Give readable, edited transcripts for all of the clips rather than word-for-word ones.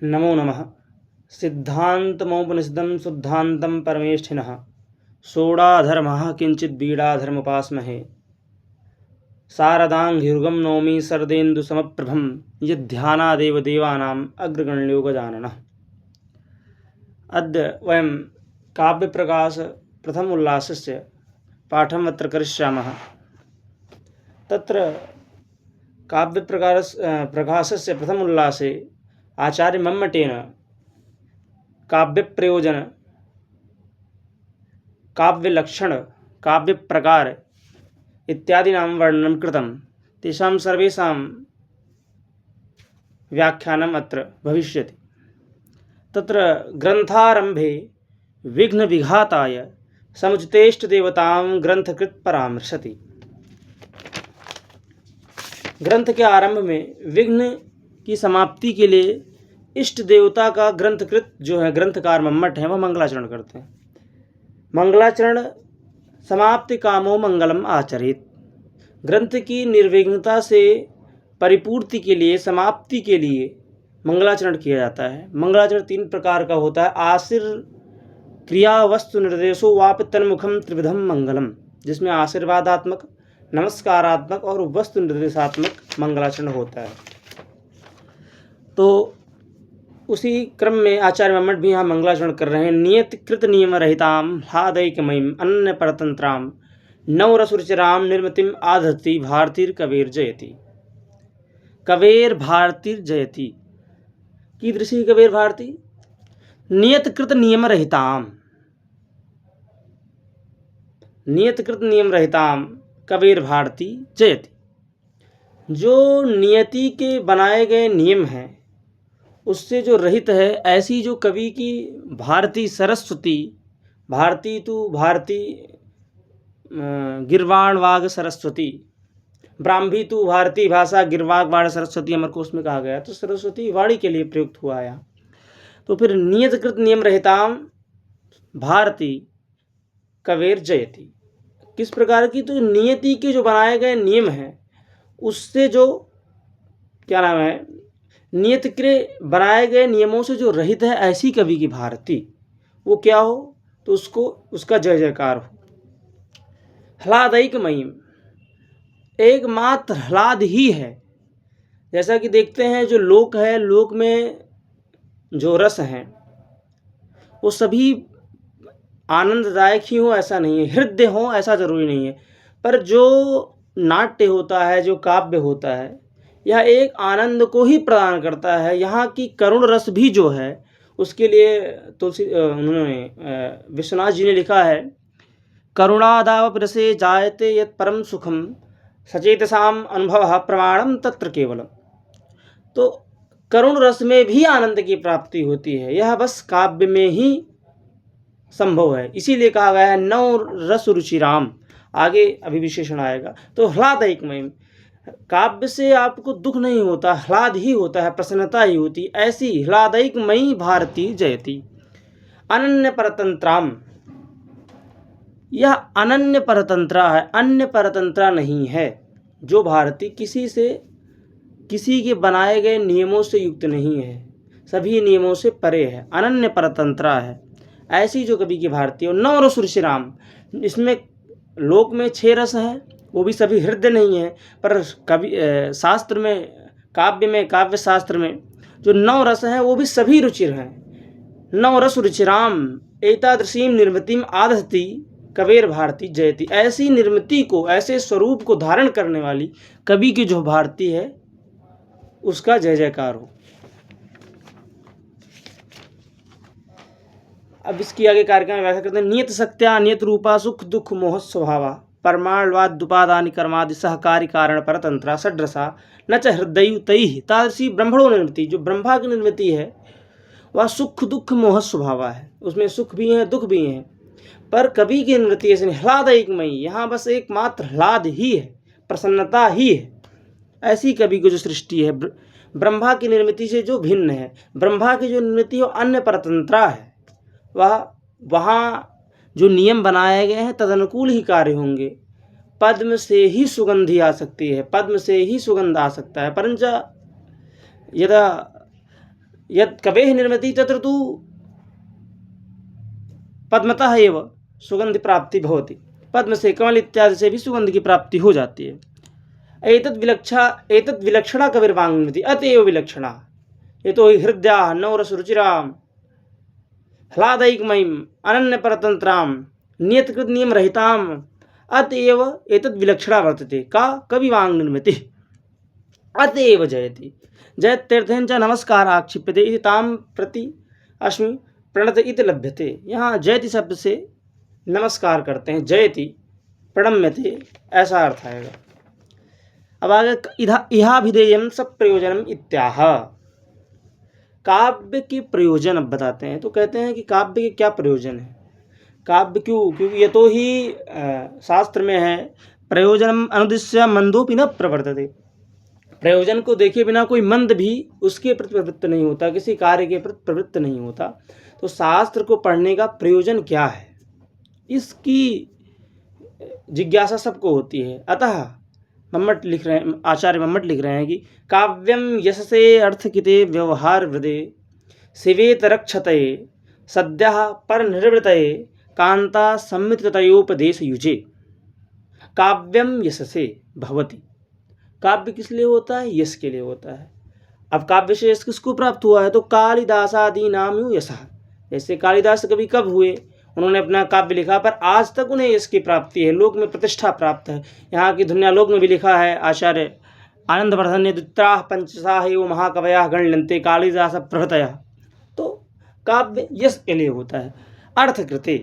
नमो नमः। सिद्धान्तमौपनिषदं शुद्धान्तं परमेष्ठिनः षोडाधर्मः किञ्चित् बीडाधर्मोपास्महे शारदाङ्घ्रियुगं नौमि शरदेन्दुसमप्रभं यद्ध्यानादेव देवानाम् अग्रगण्यो गजाननः। अद्य वयं काव्यप्रकाश प्रथमोल्लासस्य पाठम् अत्र करिष्यामः। तत्र प्रकाशस्य प्रथमोल्लासे आचार्य मम्मटेन काव्यप्रयोजन, काव्यलक्षण, काव्यप्रकार इत्यादीनां वर्णनं कृतं। तेषां सर्वेषां व्याख्यानम् अत्र भविष्यति। तत्र ग्रन्थारम्भे विघ्नविघाताय समुचितेष्टदेवतां ग्रंथकृत परामर्शति। ग्रंथ के आरंभ में विघ्न की समाप्ति के लिए इष्ट देवता का ग्रंथकृत जो है ग्रंथकार मम्मट है वह मंगलाचरण करते हैं। मंगलाचरण समाप्ति कामो मंगलम आचरित। ग्रंथ की निर्विघ्नता से परिपूर्ति के लिए, समाप्ति के लिए मंगलाचरण किया जाता है। मंगलाचरण 3 प्रकार का होता है। आशीर, क्रिया, वस्तु निर्देशो वाप तन्मुखम त्रिविधम मंगलम, जिसमें आशीर्वादात्मक, नमस्कारात्मक और वस्तु निर्देशात्मक मंगलाचरण होता है। तो उसी क्रम में आचार्य मम्मट भी यहाँ मंगलाचरण कर रहे हैं। नियत कृत नियम रहिताम ह्लादैकमयीम अन्य परतंत्राम नवरसुरुचिराम निर्मतिम आधति भारतीर कबीर जयति। कबीर भारतीर जयति। कीदृशी कबीर भारती? नियत कृत नियम रहिताम, नियत कृत नियम रहिताम कबीर भारती जयति। जो नियति के बनाए गए नियम हैं उससे जो रहित है, ऐसी जो कवि की भारती सरस्वती, भारती तु भारती गिरवाण वाग सरस्वती, ब्राह्मी तु भारती भाषा गिरवाग वाण सरस्वती अमरकोश में कहा गया। तो सरस्वती वाणी के लिए प्रयुक्त हुआ है। तो फिर नियतकृत नियम रहिताम भारती कबीर जयति। किस प्रकार की? तो नियति के जो बनाए गए नियम हैं उससे जो क्या नाम है, नियत के बनाए गए नियमों से जो रहित है, ऐसी कवि की भारती वो क्या हो? तो उसको उसका जय जयकार हो। ह्लादैक महिम, एकमात्र ह्लाद ही है। जैसा कि देखते हैं जो लोक है, लोक में जो रस हैं वो सभी आनंददायक ही हो ऐसा नहीं है, हृदय हो ऐसा जरूरी नहीं है। पर जो नाट्य होता है, जो काव्य होता है, यह एक आनंद को ही प्रदान करता है। यहाँ की करुण रस भी जो है उसके लिए उन्होंने विश्वनाथ जी ने लिखा है, करुणादावप रसे जायते यत् परम सुखम सचेतसाम अनुभव प्रमाणम तत्र केवलम। तो करुण रस में भी आनंद की प्राप्ति होती है, यह बस काव्य में ही संभव है। इसीलिए कहा गया है नव रस रुचिराम। आगे अभी विशेषण आएगा। तो ह्लादैकमयीम, काव्य से आपको दुख नहीं होता, ह्लाद ही होता है, प्रसन्नता ही होती। ऐसी ह्लादैकमयी भारती जयति। अनन्य परतंत्राम, यह अनन्य परतंत्रा है, अन्य परतंत्रा नहीं है। जो भारती किसी से, किसी के बनाए गए नियमों से युक्त नहीं है, सभी नियमों से परे है, अनन्य परतंत्रा है। ऐसी जो कवि की भारती। और नव रस रुचिराम, इसमें लोक में 6 रस हैं, वो भी सभी हृदय नहीं है, पर कवि शास्त्र में, काव्य में, काव्य शास्त्र में जो 9 रस हैं वो भी सभी रुचिर हैं। नव रस रुचिराम एतादृशीम निर्मितिम आदधति कबीर भारती जयति। ऐसी निर्मिति को, ऐसे स्वरूप को धारण करने वाली कवि की जो भारती है उसका जय जयकार हो। अब इसकी आगे कार्यक्रम व्याख्या करते हैं। नियत सत्या नियत रूपा सुख दुख मोह स्वभावा परमाणवाद दुपादानि कर्मादि सहकारी कारण परतंत्रा षड्रसा न च हृदय तैहि तादृशी ब्रह्मणो निर्मिति। जो ब्रह्मा की निर्मिति है वह सुख दुख मोह स्वभावा है, उसमें सुख भी है, दुख भी है। पर कवि की निर्मिति ऐसे ह्लादैकमयी, यहाँ बस एकमात्र ह्लाद ही है, प्रसन्नता ही है। ऐसी कवि की जो सृष्टि है ब्रह्मा की निर्मिति से जो भिन्न है, ब्रह्मा की जो निर्मिति है अन्य परतंत्रा है, वह वहाँ जो नियम बनाए गए हैं तदनुकूल ही कार्य होंगे। पद्म से ही सुगंधी आ सकती है, पद्म से ही सुगंध आ सकता है। परंच यदा यत् कवेः निर्मिति तत्र तु पद्मतः एव सुगंधि प्राप्ति भवति। पद्म से, कमल इत्यादि से भी सुगंध की प्राप्ति हो जाती है। एतद् विलक्षणा कविर्वाङ्मति, अतएव विलक्षणा यतो हि हृद्याः नवरसरुचिरां ह्लादैकमयीम् अनन्यपरतन्त्रां नियतकृतनियमरहिताम् अतएव एतद् विलक्षणा वर्तते। का कविवाङ्निर्मितिः अतएव जयति। जयत्यर्थेन च नमस्कार आक्षिप्यते इति तां प्रति अस्मि प्रणत इति लभ्यते। यहाँ जयति शब्द से नमस्कार करते हैं, जयति प्रणम्यते, ऐसा अर्थ आएगा। अब आगे इहाभिधेयम सब प्रयोजनम इत्याह। काव्य के प्रयोजन अब बताते हैं। तो कहते हैं कि काव्य के क्या प्रयोजन है। काव्य क्यों? क्योंकि ये तो ही शास्त्र में है, प्रयोजनम अनुद्दिश्य मंदोपि न प्रवर्तते। प्रयोजन को देखे बिना कोई मंद भी उसके प्रति प्रवृत्त नहीं होता, किसी कार्य के प्रति प्रवृत्त नहीं होता। तो शास्त्र को पढ़ने का प्रयोजन क्या है, इसकी जिज्ञासा सबको होती है। अतः आचार्य मम्मट लिख रहे हैं कि काव्यम यशसे अर्थकिते व्यवहार हृदे शिवेत रक्षतये सद्यः पर निर्वृतये कांता सम्मिततयोपदेश युजे। काव्यम यशसे भवति। काव्य किस लिए होता है? यश के लिए होता है। अब काव्य से यश किसको प्राप्त हुआ है? तो कालिदासादि नाम यशः। जैसे कालिदास कवि कब हुए? उन्होंने अपना काव्य लिखा, पर आज तक उन्हें यश की प्राप्ति है, लोक में प्रतिष्ठा प्राप्त है। यहाँ की दुनियालोक में भी लिखा है आचार्य आनंदवर्धन ने, द्वित्राः पंचसाः एव महाकवयः गण्यन्ते कालिदास प्रभृतयः। तो काव्य यश के लिए होता है। अर्थकृते,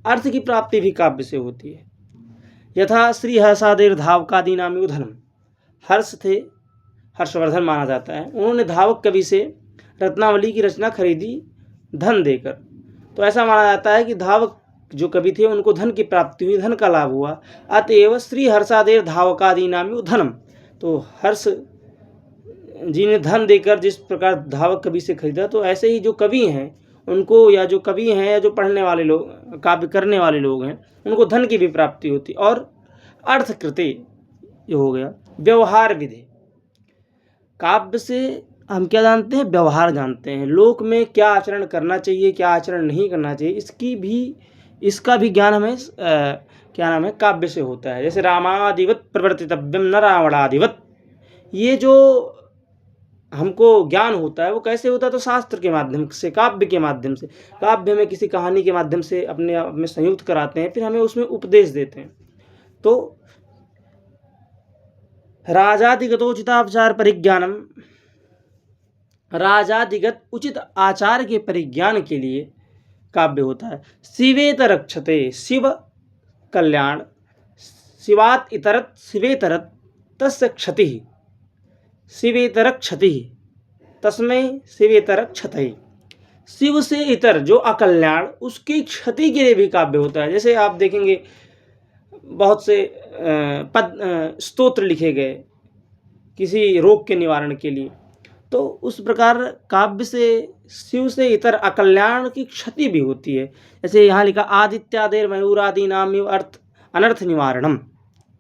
अर्थ की प्राप्ति भी काव्य से होती है। यथा श्री हर्षादेर धावकादि नाम धनम। हर्ष थे, हर्षवर्धन माना जाता है, उन्होंने धावक कवि से रत्नावली की रचना खरीदी धन देकर। तो ऐसा माना जाता है कि धावक जो कवि थे उनको धन की प्राप्ति हुई, धन का लाभ हुआ। अतएव श्री हर्षादेर धावकादि नाम धनम। तो हर्ष जी ने धन देकर जिस प्रकार धावक कवि से खरीदा, तो ऐसे ही जो कवि हैं उनको, या जो कवि हैं या जो पढ़ने वाले लोग, काव्य करने वाले लोग हैं, उनको धन की भी प्राप्ति होती। और अर्थकृते ये हो गया। व्यवहार विधि, काव्य से हम क्या जानते हैं? व्यवहार जानते हैं। लोक में क्या आचरण करना चाहिए, क्या आचरण नहीं करना चाहिए, इसका भी ज्ञान हमें क्या नाम है, काव्य से होता है। जैसे रामादिवत प्रवर्तितव्यम न रावणादिवत, ये जो हमको ज्ञान होता है वो कैसे होता है? तो शास्त्र के माध्यम से, काव्य के माध्यम से। काव्य में किसी कहानी के माध्यम से अपने आप में संयुक्त कराते हैं, फिर हमें उसमें उपदेश देते हैं। तो राजादिगतोचितापचार परिज्ञानम, राजादिगत उचित आचार के परिज्ञान के लिए काव्य होता है। शिवेत रक्षते, शिव कल्याण, शिवात इतरत शिवेतरत तस्य क्षति, शिवेतर क्षति तस्मै शिवेतर क्षतये। शिव से इतर जो अकल्याण, उसकी क्षति के लिए भी काव्य होता है। जैसे आप देखेंगे बहुत से स्तोत्र लिखे गए किसी रोग के निवारण के लिए, तो उस प्रकार काव्य से शिव से इतर अकल्याण की क्षति भी होती है। जैसे यहाँ लिखा आदित्यादेर मयूरादि नाम अर्थ अनर्थ निवारणम,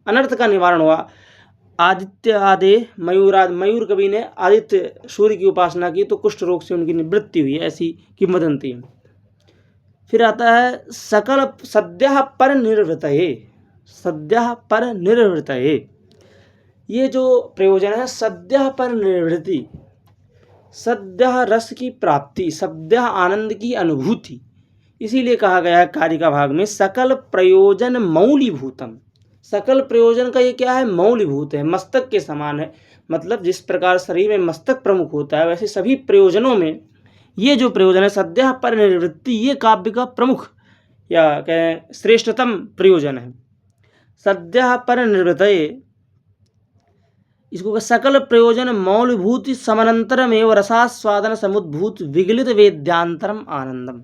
अनर्थ का निवारण हुआ। आदित्य आदे मयूरादि, मयूर कवि ने आदित्य सूर्य की उपासना की तो कुष्ठ रोग से उनकी निवृत्ति हुई, ऐसी किंवदंती। फिर आता है सकल सद्यः पर निर्वृतये, सद्यः पर निर्वृतये। ये जो प्रयोजन है सद्यः पर निर्वृत्ति, सद्यः रस की प्राप्ति, सद्यः आनंद की अनुभूति। इसीलिए कहा गया है कारिका भाग में सकल प्रयोजन मौलीभूतम। सकल प्रयोजन का ये क्या है? मौलीभूत है, मस्तक के समान है। मतलब जिस प्रकार शरीर में मस्तक प्रमुख होता है, वैसे सभी प्रयोजनों में ये जो प्रयोजन है सद्यः पर निर्वृत्ति, ये काव्य का प्रमुख या कहें श्रेष्ठतम प्रयोजन है। सद्यः पर निर्वृतये, इसको सकल प्रयोजन मौलभूति समनंतरम एवं रसास्वादन समुद्भूत विगलित वेद्यांतरम आनंदम।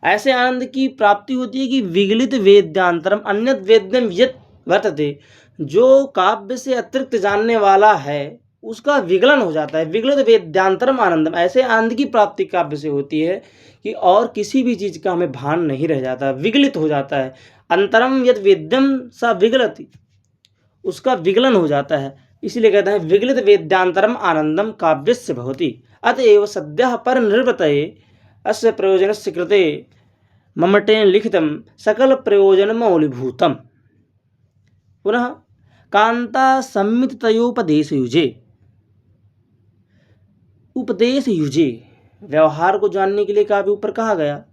ऐसे आनंद की प्राप्ति होती है कि विगलित वेद्यांतरम, अन्यत वेद्यम यत् वर्तते, जो काव्य से अतिरिक्त जानने वाला है उसका विगलन हो जाता है। विगलित वेद्यांतरम आनंदम, ऐसे आनंद की प्राप्ति काव्य से होती है कि और किसी भी चीज़ का हमें भान नहीं रह जाता, विगलित हो जाता है। अंतरम यद वेद्यम सा विगलति, उसका विगलन हो जाता है। इसीलिए कहते हैं विगलित वेद्यांतरम आनंदम काव्यस्य भवति। अतएव सद्यः परनिर्वृतये अस्य प्रयोजनस्य कृते मम्मटेन लिखितं सकल प्रयोजनमौलीभूतम्। पुनः कांता संमिततयोपदेश युजे, उपदेश युजे, व्यवहार को जानने के लिए काव्य ऊपर कहा गया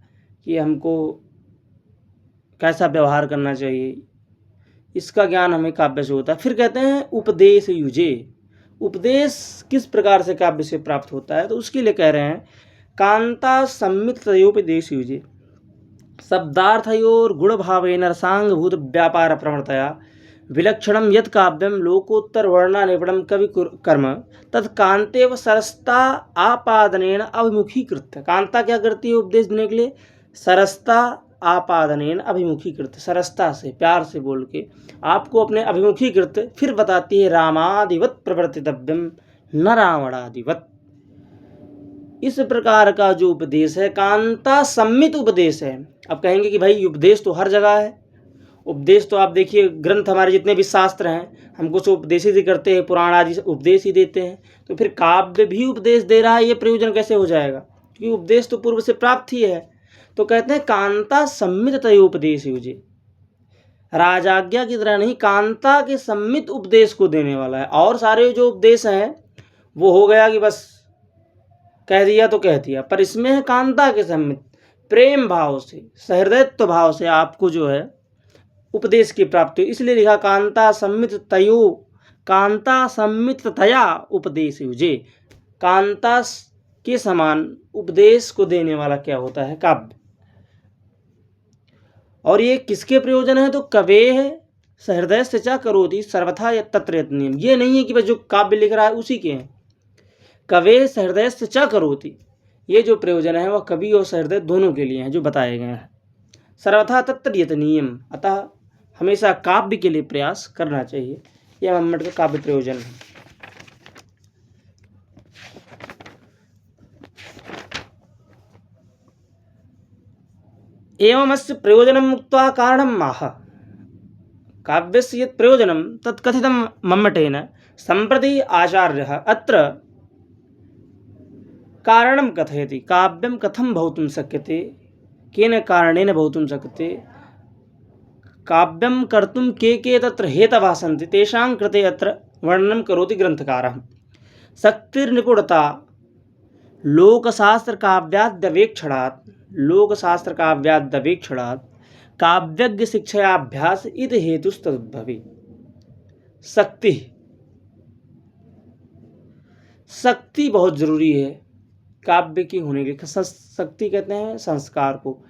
कि हमको कैसा व्यवहार करना चाहिए, इसका ज्ञान हमें काव्य से होता है। फिर कहते हैं उपदेश युजे, उपदेश किस प्रकार से काव्य से प्राप्त होता है, तो उसके लिए कह रहे हैं कांता संमिततयोपदेश युजे शब्दार्थयोर गुण भावेन रसांगभूत व्यापार प्रवणतया विलक्षणम यत् काव्यम लोकोत्तर वर्णनिपुणम कवि कर्म तत्कांतेव सरसता आपादनेन अभिमुखीकृत। कांता क्या करती है उपदेश देने के लिए? सरसता आपादनेन अभिमुखीकृत, सरसता से प्यार से बोल के आपको अपने अभिमुखीकृत फिर बताती है रामादिवत प्रवर्तितव्यम न रावणादिवत। इस प्रकार का जो उपदेश है कांता सम्मित उपदेश है। अब कहेंगे कि भाई उपदेश तो हर जगह है, उपदेश तो आप देखिए ग्रंथ हमारे जितने भी शास्त्र हैं हमको तो उपदेश ही करते हैं, पुराण आदि उपदेश ही देते हैं, तो फिर काव्य भी उपदेश दे रहा है, ये प्रयोजन कैसे हो जाएगा? क्योंकि उपदेश तो पूर्व से प्राप्त ही है। तो कहते हैं कांता सम्मित उपदेश युजे, राजाज्ञा की तरह नहीं, कांता के सम्मित उपदेश को देने वाला है। और सारे जो उपदेश हैं वो हो गया कि बस कह दिया तो कह दिया, पर इसमें है कांता के सम्मित, प्रेम भाव से, सहृदयत्व भाव से आपको जो है उपदेश की प्राप्ति। इसलिए लिखा कांता सम्मित तयो, कांता सम्मित तया उपदेश युजे, कांता के समान उपदेश को देने वाला क्या होता है? काव्य। और ये किसके प्रयोजन है? तो कवे है सहृदय से चा करोति सर्वथा तत्र यत्नियम। ये नहीं है कि बस जो काव्य लिख रहा है उसी के हैं। कवे सहृदय से चा करोति, ये जो प्रयोजन है वह कवि और सहृदय दोनों के लिए हैं जो बताए गए हैं। सर्वथा तत्र यत्नियम, अतः हमेशा काव्य के लिए प्रयास करना चाहिए। यह मम्मट का काव्य प्रयोजन है। एवमस्य प्रयोजनम् उक्त्वा कारणम् आह, काव्यस्य यत् प्रयोजनं तत् कथितं मम्मटेन सम्प्रति आचार्यः अत्र कारणं कथयति। काव्यं कथं भवितुं शक्यते, केन कारणेन भवितुं शक्यते, काव्यं कर्तुं के तत्र हेतवः सन्ति तेषां कृते अत्र वर्णनं करोति ग्रन्थकारः। शक्तिर्निपुणता लोकशास्त्रकाव्याद्यवेक्षणात्, लोकशास्त्रकाव्याद्यवेक्षणात् काव्यज्ञ शिक्षाभ्यास इति हेतुस्तदुद्भवे। शक्ति, शक्ति बहुत जरूरी है काव्य की होने के लिए। शक्ति कहते हैं संस्कार को।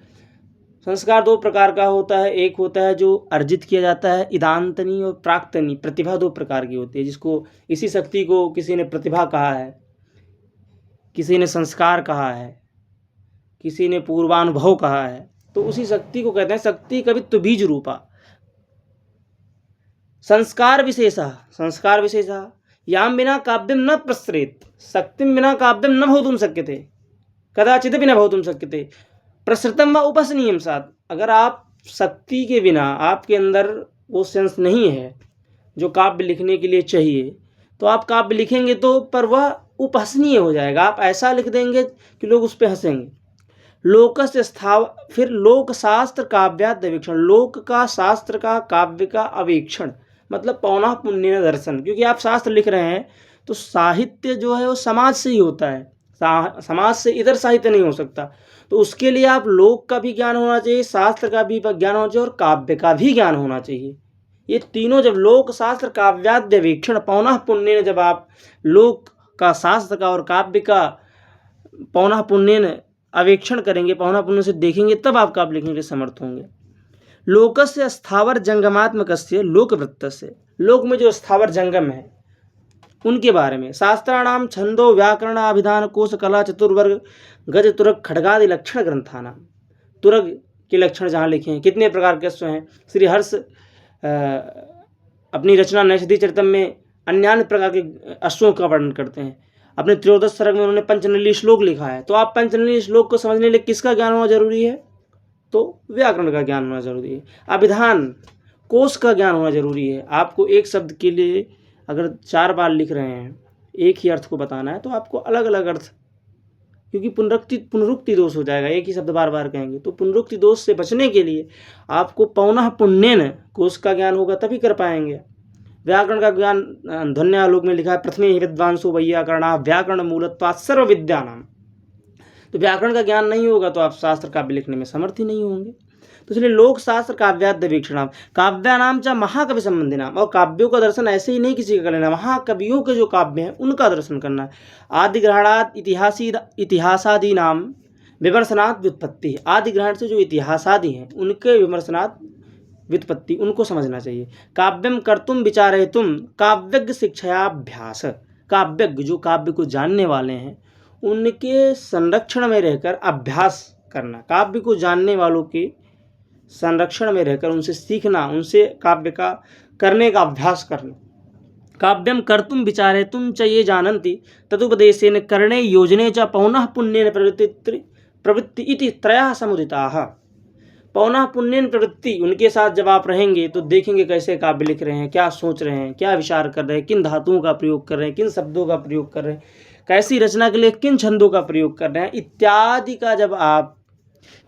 संस्कार दो प्रकार का होता है, एक होता है जो अर्जित किया जाता है, इदांतनी और प्राक्तनी, प्रतिभा दो प्रकार की होती है, जिसको इसी शक्ति को किसी ने प्रतिभा कहा है, किसी ने संस्कार कहा है, किसी ने पूर्वानुभव कहा है। तो उसी शक्ति को कहते हैं शक्ति कवित्व बीज रूपा। संस्कार विशेषः, संस्कार विशेषः याम बिना काव्यम न प्रसरेत, शक्तिम बिना काव्यम न भवितुं शक्यते, कदाचिदपि न भवितुं शक्यते। प्रसृतम व उपसनीयम साथ, अगर आप शक्ति के बिना, आपके अंदर वो सेंस नहीं है जो काव्य लिखने के लिए चाहिए, तो आप काव्य लिखेंगे तो पर वह उपहसनीय हो जाएगा, आप ऐसा लिख देंगे कि लोग उस पर हंसेंगे। लोकस्य स्थाव, फिर लोक शास्त्र काव्यादवेक्षण, लोक का, शास्त्र का, काव्य का अवेक्षण मतलब पौनः पुण्य दर्शन। क्योंकि आप शास्त्र लिख रहे हैं तो साहित्य जो है वो समाज से ही होता है, समाज से इधर साहित्य नहीं हो सकता। तो उसके लिए आप लोक का भी ज्ञान होना चाहिए, शास्त्र का भी ज्ञान होना चाहिए और काव्य का भी ज्ञान होना चाहिए। ये तीनों जब लोक शास्त्र काव्याद्यवेक्षण पौनः पुण्य, जब आप लोक का, शास्त्र का और काव्य का पौनः पुण्य अवेक्षण करेंगे, पौनः पुण्य से देखेंगे, तब आप काव्य लिखने के समर्थ होंगे। लोकस्य स्थावर जंगमात्मकस्य लोकवृत्तस्य, लोक में जो स्थावर जंगम है उनके बारे में। शास्त्राणाम छंदो व्याकरण अभिधान कोश कला चतुर्वर्ग गज तुरग खड्गादि लक्षण ग्रंथानाम, तुरग के लक्षण जहाँ लिखे हैं, कितने प्रकार के अश्व हैं। श्री हर्ष अपनी रचना नैषधि चरितम में अन्य प्रकार के अश्वों का वर्णन करते हैं। अपने त्रयोदश सर्ग में उन्होंने पंचनली श्लोक लिखा है। तो आप पंचनली श्लोक को समझने के लिए किसका ज्ञान होना जरूरी है? तो व्याकरण का ज्ञान होना जरूरी है। अभिधान कोश का ज्ञान होना जरूरी है। आपको एक शब्द के लिए अगर 4 बार लिख रहे हैं, एक ही अर्थ को बताना है, तो आपको अलग अलग अर्थ क्योंकि पुनरुक्ति दोष हो जाएगा, एक ही शब्द बार बार कहेंगे। तो पुनरुक्ति दोष से बचने के लिए आपको पौनः पुण्येन कोश का ज्ञान होगा तभी कर पाएंगे। व्याकरण का ज्ञान ध्वन्यालोक में लिखा है, प्रथमे ही विद्वांसो वैयाकरणा व्याकरण मूलत्वात् सर्व विद्यानाम। तो व्याकरण का ज्ञान नहीं होगा तो आप शास्त्र काव्य लिखने में समर्थ ही नहीं होंगे। तो इसलिए लोक शास्त्र काव्याद्य वीक्षणाम काव्यानाम च महाकवि संबंधी नाम, और काव्यों का दर्शन ऐसे ही नहीं किसी का कर लेना, महाकवियों के जो काव्य हैं उनका दर्शन करना है। आदि ग्रहणात इतिहासादि नाम विमर्शनात् व्युत्पत्ति, आदि ग्रहण से जो इतिहासादि हैं उनके विमर्शनात् व्युत्पत्ति, उनको समझना चाहिए। काव्यम कर्तुम विचारयितुम काव्यज्ञ शिक्षाभ्यास, काव्यज्ञ जो काव्य को जानने वाले हैं उनके संरक्षण में रहकर अभ्यास करना, काव्य को जानने वालों के संरक्षण में रहकर उनसे सीखना, उनसे काव्य का करने का अभ्यास करना। काव्यम कर्तुम विचारयितुम च ये जानन्ति तदुपदेशेन करणे योजने च पौनः पुण्येन प्रवृत्ति इति त्रयः समुदिताः। पौनः पुण्येन प्रवृत्ति, उनके साथ जब आप रहेंगे तो देखेंगे कैसे काव्य लिख रहे हैं, क्या सोच रहे हैं, क्या विचार कर रहे हैं, किन धातुओं का प्रयोग कर रहे हैं, किन शब्दों का प्रयोग कर रहे हैं, कैसी रचना के लिए किन छंदों का प्रयोग कर रहे हैं इत्यादि का जब आप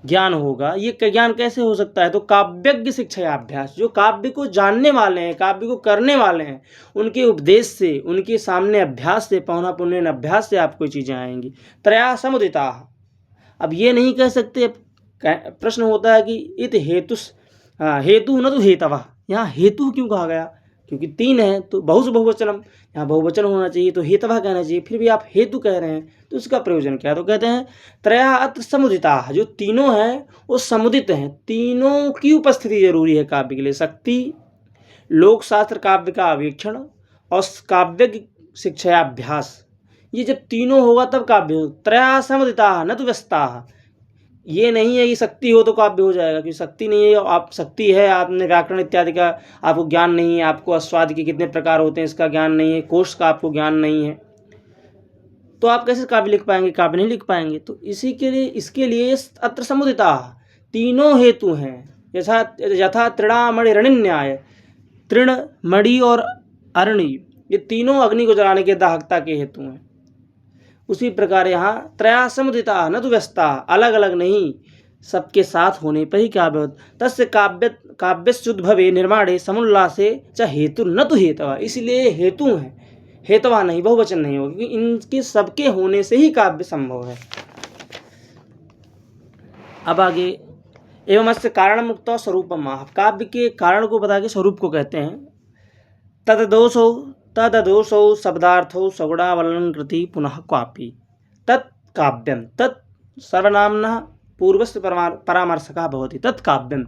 ज्ञान होगा। ये ज्ञान कैसे हो सकता है? तो काव्यज्ञ शिक्षाभ्यास, जो काव्य को जानने वाले हैं, काव्य को करने वाले हैं, उनके उपदेश से, उनके सामने अभ्यास से, पौनः पुण्येन अभ्यास से आपको चीज़ें आएंगी। त्रया समुदिताः। अब ये नहीं कह सकते, प्रश्न होता है कि इत हेतु न तो हेतवः, यहाँ हेतु क्यों कहा गया? क्योंकि तीन है तो बहु से बहुवचनम, यहाँ बहुवचन होना चाहिए तो हेतवः कहना चाहिए, फिर भी आप हेतु कह रहे हैं तो इसका प्रयोजन क्या? तो कहते हैं त्रया अत्र समुदिताः, जो तीनों हैं वो समुदित हैं, तीनों की उपस्थिति जरूरी है काव्य के लिए। शक्ति, लोक शास्त्र काव्य का आवेक्षण और काव्य शिक्षाभ्यास, ये जब तीनों होगा तब काव्य हो। त्रया समुदिताः न तु व्यस्ताः, ये नहीं है कि शक्ति हो तो काव्य हो जाएगा, क्योंकि शक्ति नहीं है, आप शक्ति है, आपने व्याकरण इत्यादि का आपको ज्ञान नहीं है, आपको अस्वाद के कितने प्रकार होते हैं इसका ज्ञान नहीं है, कोश का आपको ज्ञान नहीं है, तो आप कैसे काव्य लिख पाएंगे? काव्य नहीं लिख पाएंगे। तो इसी के लिए, इसके लिए अत्र समुदिता, तीनों हेतु हैं। यथा तृणामणिरण्यन्याय, तृण, मणि और अरणि, ये तीनों अग्नि को जलाने के दाहकता के हेतु हैं। उसी प्रकार यहाँ त्रया समुदिता न तो व्यस्ता, अलग अलग नहीं, सबके साथ होने पर ही काव्य होता। तस्य काव्यस्युद्भवे निर्माणे समुल्लासे च हेतु न तो हेतवा, इसलिए हेतु हैं, हेतवा नहीं, बहुवचन नहीं होगा, क्योंकि इनके सबके होने से ही काव्य संभव है। अब आगे एवं अस्य कारण मुक्त स्वरूपम, काव्य के कारण को बता के स्वरूप को कहते हैं। तददोषौ शब्दार्थौ सगुणावलंकृति पुनः क्वापि तत्काव्यम, तत् सर्वनाम्नः पूर्वस्य परामर्शकः भवति। तत्काव्यम,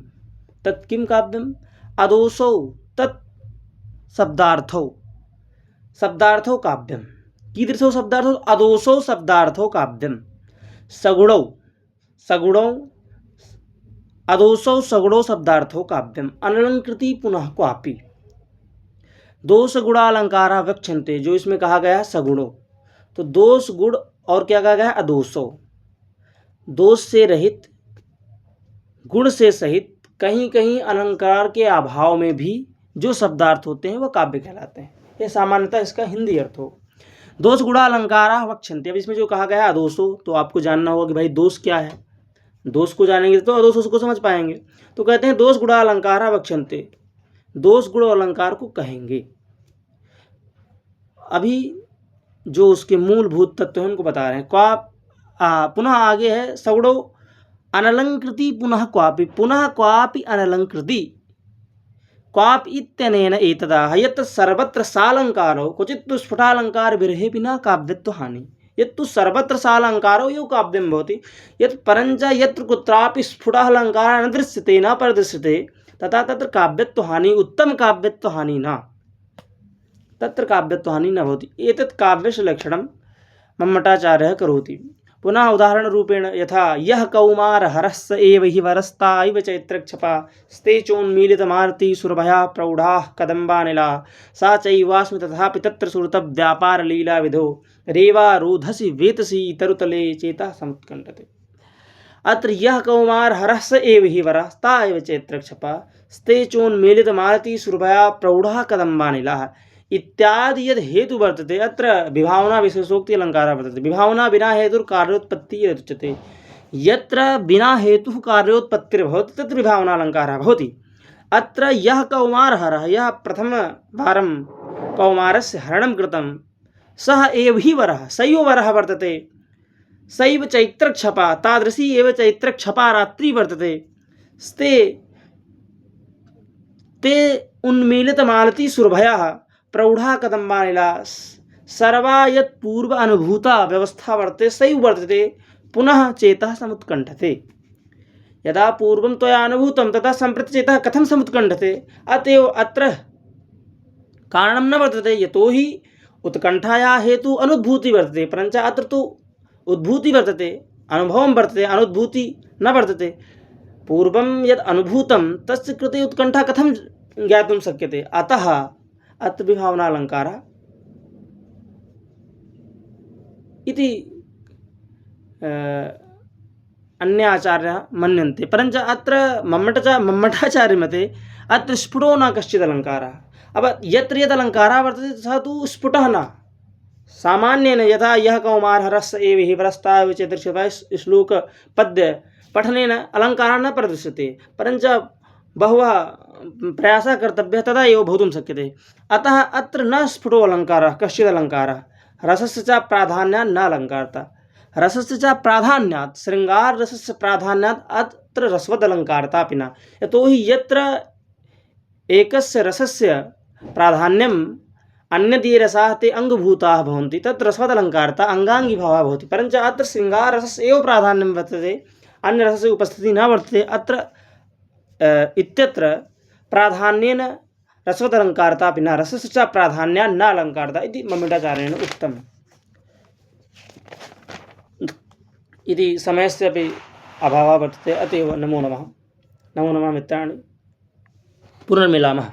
तत् किं काव्यम? अदोषौ तत् शब्दार्थौ, शब्दार्थौ काव्यम, कीदृशौ शब्दार्थौ? अदोषौ शब्दार्थौ काव्यम, सगुणौ अदोषौ सगुणौ शब्दार्थौ काव्यम, अनलंकृति पुनः क्वापि। दोष गुणालंकारा वक्षन्ते, जो इसमें कहा गया है सगुणों, तो दोष गुण और क्या कहा गया है? अदोषो, दोष से रहित, गुण से सहित, कहीं कहीं अलंकार के अभाव में भी जो शब्दार्थ होते हैं वह काव्य कहलाते हैं। यह सामान्यतः इसका हिंदी अर्थ हो। दोष गुणालंकारा वक्षन्ते, अब इसमें जो कहा गया है अदोषो, तो आपको जानना होगा कि भाई दोष क्या है। दोष को जानेंगे तो अदोष को समझ पाएंगे। तो कहते हैं दोष गुणालंकारा वक्षन्ते, दोष गुण और अलंकार को कहेंगे। अभी जो उसके मूलभूत तत्व हैं उनको बता रहे हैं। पुनः आगे है सगुणो अनलंकृति पुनः क्वापि, पुनः क्वापि अनलंकृति, क्वाप इत्यनेन एतदाह यत् सर्वत्र सालंकारो क्वचित् तु स्फुटालंकार विरहे बिना काव्यत्व हानि, यत् तु सर्वत्र सालंकारो यो काव्यं भवति, यत् परञ्च यत्र कुत्रापि स्फुटालंकारः न दृश्यते न प्रदृश्यते तथा तत्र काव्यत्व हानि, उत्तम काव्यत्व हानि न, तत्र काव्यत्व हानि न भवति। एतत् काव्यस्य लक्षणं मम्मटाचार्यः करोति। पुनः उदाहरण रूपेण यथा यः कौमार हरस्य एव हि वरस्ता इव चैत्रक्षपा स्तेचोन्मीलितमारुति सुरभया प्रौढ़ाः कदम्बानिला सा चैवास्मि तथापि तत्र सुरतव्यापारलीला विधो रेवारोधसि वेतसि तरुतले चेता समुत्कण्ठते। अत्र यः कौमार हरस्य एव हि वरस्ता इव चैत्रक्षपा स्तेचोन्मीलितमारुति सुरभया प्रौढ़ाः कदम्बानिला, इत्यादि यद् हेतु वर्तते अत्र विभावना विशेषोक्ति अलङ्कारः वर्तते। विभावना विना हेतुर्कार्योत्पत्तिः यदुच्यते। यत्र विना हेतुः कार्योत्पत्तिर्भवति तत्र विभावना अलङ्कारः भवति। अत्र यः कौमारहरः, यः प्रथमवारं कौमारस्य हरणं कृतं सः एव हि वरः, सैव वरः वर्तते। सैव चैत्रक्षपा, तादृशी एव चैत्रक्षपा रात्रिः वर्तते। ते उन्मीलितमालतीसुरभयः प्रौढा कदम्बानिला, सर्वा यत् पूर्व अनुभूता व्यवस्था वर्तते सैव वर्तते, पुनः चेतः समुत्कण्ठते। यदा पूर्वं त्वया अनुभूतं तदा सम्प्रति चेतः कथं समुत्कण्ठते? अतएव अत्र कारणं न वर्तते, यतोहि उत्कण्ठायाः हेतु अनुद्भूति वर्तते, परञ्च अत्र तु उद्भूति वर्तते, अनुभवं वर्तते, अनुद्भूति न वर्तते। पूर्वं यद् अनुभूतं तस्य कृते उत्कण्ठा कथं ज्ञातुं शक्यते? अतः अत्र विभावनालङ्कारः इति अन्ये आचार्याः मन्यन्ते। परञ्च अत्र मम्मटाचार्यमते अत्र स्फुटो न कश्चित् अलङ्कारः। अब यत्र यद् अलङ्कारः वर्तते सः तु स्फुटः न। सामान्येन यथा यः कौमारहरस्य एव हि परस्ताव चैत्रक्षपा श्लोकपद्यपठनेन अलङ्कारः न प्रदृश्यते, परञ्च बहवः प्रयासः कर्तव्यः तदा एव भवितुं शक्यते। अतः अत्र न स्फुटो अलङ्कारः कश्चित् अलङ्कारः। रसस्य च प्राधान्यात् न अलङ्कारता। रसस्य च प्राधान्यात्, शृङ्गाररसस्य प्राधान्यात् अत्र रसवदलङ्कारतापि न। यतोहि यत्र एकस्य रसस्य प्राधान्यम् अन्यदे रसाः ते अङ्गभूताः भवन्ति तत्र रसवदलङ्कारता अङ्गाङ्गीभावः भवति। परञ्च अत्र शृङ्गाररसस्य एव प्राधान्यं वर्तते, अन्यरसस्य उपस्थितिः न वर्तते। अत्र इत्यत्र प्राधान्येन रसवदलङ्कारतापि न, रसस्य च प्राधान्यात् न अलङ्कारता इति मम्मटाचार्येण उक्तम्। इति समयस्य अपि अभावः वर्तते, अतएव नमो नमः। नमो नमः मित्राणि, पुनर्मिलामः।